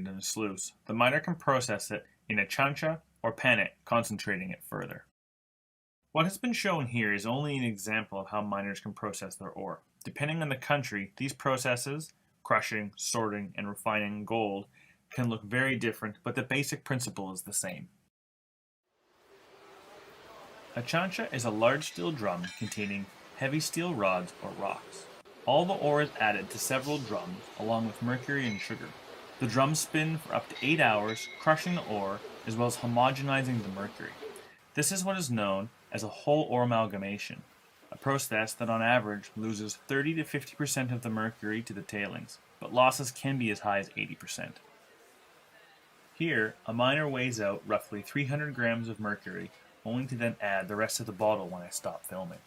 concentrated in a sluice, the miner can process it in a chancha or pan it, concentrating it further. What has been shown here is only an example of how miners can process their ore. Depending on the country, these processes, crushing, sorting, and refining gold, can look very different, but the basic principle is the same. A chancha is a large steel drum containing heavy steel rods or rocks. All the ore is added to several drums, along with mercury and sugar. The drums spin for up to 8 hours, crushing the ore, as well as homogenizing the mercury. This is what is known as a whole ore amalgamation, a process that on average loses 30 to 50% of the mercury to the tailings, but losses can be as high as 80%. Here, a miner weighs out roughly 300 grams of mercury, only to then add the rest of the bottle when I stop filming.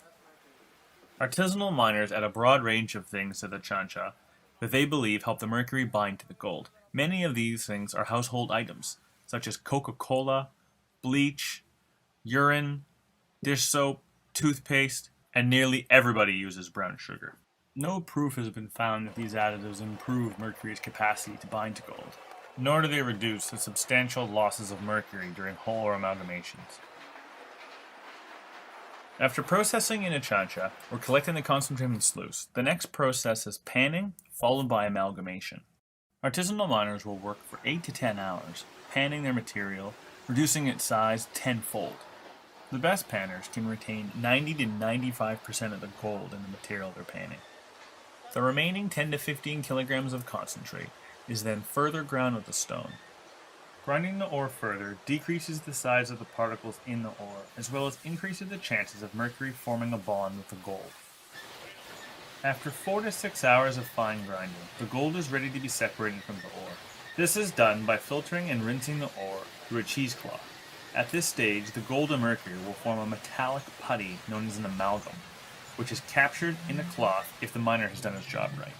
Artisanal miners add a broad range of things to the chancha that they believe help the mercury bind to the gold. Many of these things are household items, such as Coca-Cola, bleach, urine, dish soap, toothpaste, and nearly everybody uses brown sugar. No proof has been found that these additives improve mercury's capacity to bind to gold, nor do they reduce the substantial losses of mercury during whole ore amalgamations. After processing in a chancha, or collecting the concentrate in the sluice, the next process is panning, followed by amalgamation. Artisanal miners will work for 8 to 10 hours, panning their material, reducing its size tenfold. The best panners can retain 90 to 95% of the gold in the material they're panning. The remaining 10 to 15 kilograms of concentrate is then further ground with a stone. Grinding the ore further decreases the size of the particles in the ore, as well as increases the chances of mercury forming a bond with the gold. After 4 to 6 hours of fine grinding, the gold is ready to be separated from the ore. This is done by filtering and rinsing the ore through a cheesecloth. At this stage, the gold and mercury will form a metallic putty known as an amalgam, which is captured in the cloth if the miner has done his job right.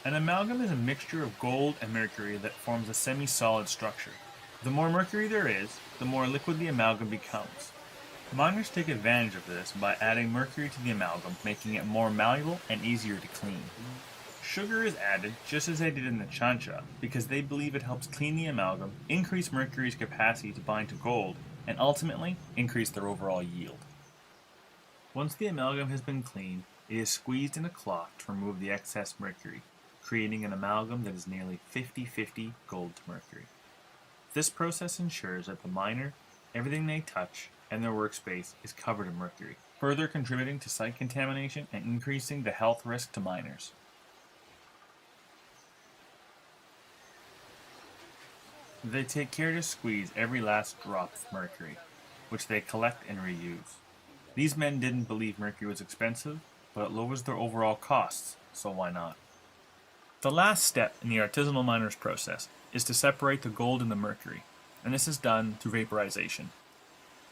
An amalgam is a mixture of gold and mercury that forms a semi-solid structure. The more mercury there is, the more liquid the amalgam becomes. Miners take advantage of this by adding mercury to the amalgam, making it more malleable and easier to clean. Sugar is added just as they did in the chancha because they believe it helps clean the amalgam, increase mercury's capacity to bind to gold, and ultimately increase their overall yield. Once the amalgam has been cleaned, it is squeezed in a cloth to remove the excess mercury, creating an amalgam that is nearly 50-50 gold to mercury. This process ensures that the miner, everything they touch, and their workspace is covered in mercury, further contributing to site contamination and increasing the health risk to miners. They take care to squeeze every last drop of mercury, which they collect and reuse. These men didn't believe mercury was expensive, but it lowers their overall costs, so why not? The last step in the artisanal miner's process is to separate the gold and the mercury, and this is done through vaporization.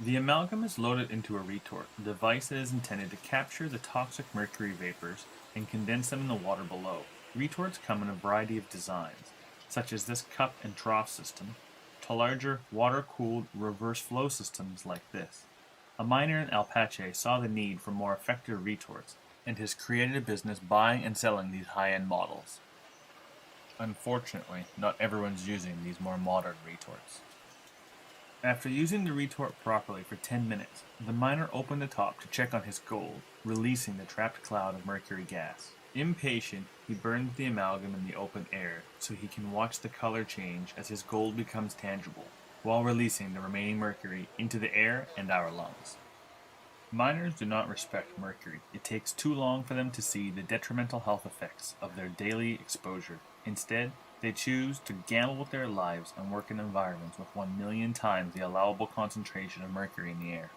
The amalgam is loaded into a retort, a device that is intended to capture the toxic mercury vapors and condense them in the water below. Retorts come in a variety of designs, such as this cup and trough system, to larger water-cooled reverse flow systems like this. A miner in Alpache saw the need for more effective retorts and has created a business buying and selling these high-end models. Unfortunately, not everyone's using these more modern retorts. After using the retort properly for 10 minutes, the miner opened the top to check on his gold, releasing the trapped cloud of mercury gas. Impatient, he burns the amalgam in the open air so he can watch the color change as his gold becomes tangible, while releasing the remaining mercury into the air and our lungs. Miners do not respect mercury. It takes too long for them to see the detrimental health effects of their daily exposure. Instead, they choose to gamble with their lives and work in environments with 1 million times the allowable concentration of mercury in the air.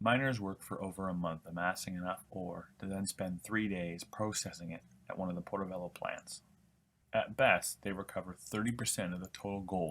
Miners work for over a month amassing enough ore to then spend 3 days processing it at one of the Portobello plants. At best, they recover 30% of the total gold